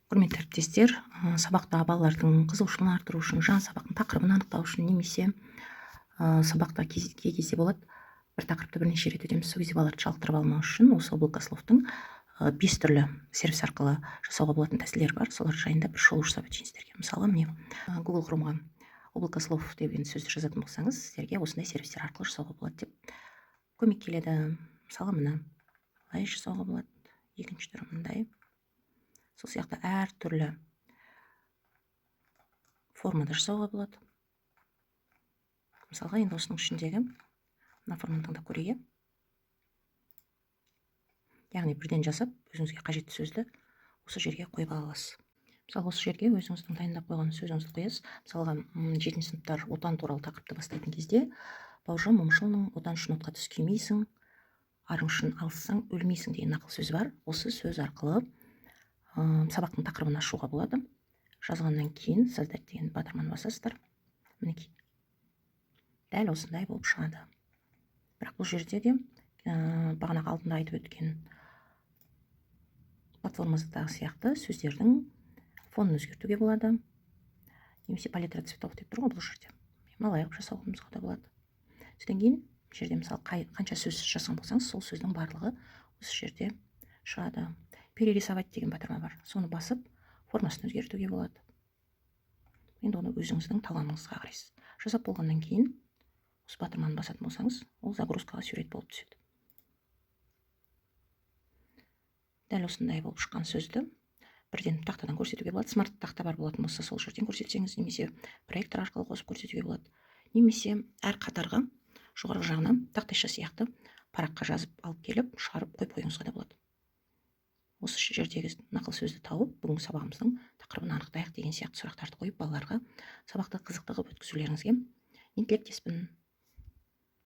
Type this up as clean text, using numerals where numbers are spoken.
Құрметті әріптестер, сабақта балалардың қызығушылығын арттыру үшін, жаңа сабақтың тақырыбын анықтау үшін, немесе сабақта кей кезде болады, бір тақырыпты бірнеше рет өтеміз, сол кезде балаларды жалықтырып алмау үшін осы облакословтың 5 түрлі сервис арқылы жасауға болатын тәсілдер бар. Солар жайында бір шолу жасап өтейін сіздерге. Мысалға, міне Google Chromeға облакослов деген сөзді жазатын болсаңыз, сіздерге осындай сервистер арқылы жасауға болады деп көмек келеді. Мысалға, мына былай жасауға болады. Екінші түрі мындай. Сол сияқты әр түрлі формада жасауға болады. Мысалға, енді осының ішіндегі мына форманы таңдап көрейік. Яғни бірден жасап, өзіңізге қажетті сөзді осы жерге қойып аласыз. Мысалы, осы жерге өзіңіздің дайындап қойған сөзіңізді қоясыз. Мысалға, 7 сыныптар отан туралы тақырыпты бастайтын кезде, Бауыржан Момышұлының отан үшін отқа түс кимейсің, арың үшін алыссаң өлмейсің деген нақыл сөзі бар. Осы сөз арқылы сабақтың тақырыбын ашуға болады. Жазғаннан кейін создать деген батырманы басасыздар. Мінекей. Дәл осындай болып шығады. Бірақ бұл жерде де бағанағы алдында айтып өткен платформадағы сияқты сөздердің фонын өзгертуге болады. Немесе палитра цветов деп тұр ғой бұл жерде. Малай қылып жасауымызға да болады. Содан кейін жерде мысалы қанша сөз жазған болсаңыз, сол сөздің барлығы осы жерде шығады. Перерисовать деген батырма бар. Соны басып, формасын өзгертуге болады. Енді оны өзіңіздің талғамыңызға қарайсыз. Жасап болғаннан кейін, осы батырманы басатын болсаңыз, ол загрузкаға сурет болып түседі. Дәл осындай болып шыққан сөзді бірден тақтадан көрсетуге болады. Смарт тақта бар болатын болса, сол жерден көрсетсеңіз, немесе проектор арқылы қосып көрсетуге болады. Немесе әр қатарға жоғарғы жағынан тақтайша сияқты параққа жазып алып келіп, шығарып қойып қоюыңызға да болады. Осы жердегі нақыл сөзді тауып, бүгінгі сабағымыздың тақырыбын анықтайық деген сияқты сұрақтарды қойып, балаларға сабақты қызықты қылып өткізулеріңізге ниеттестімін.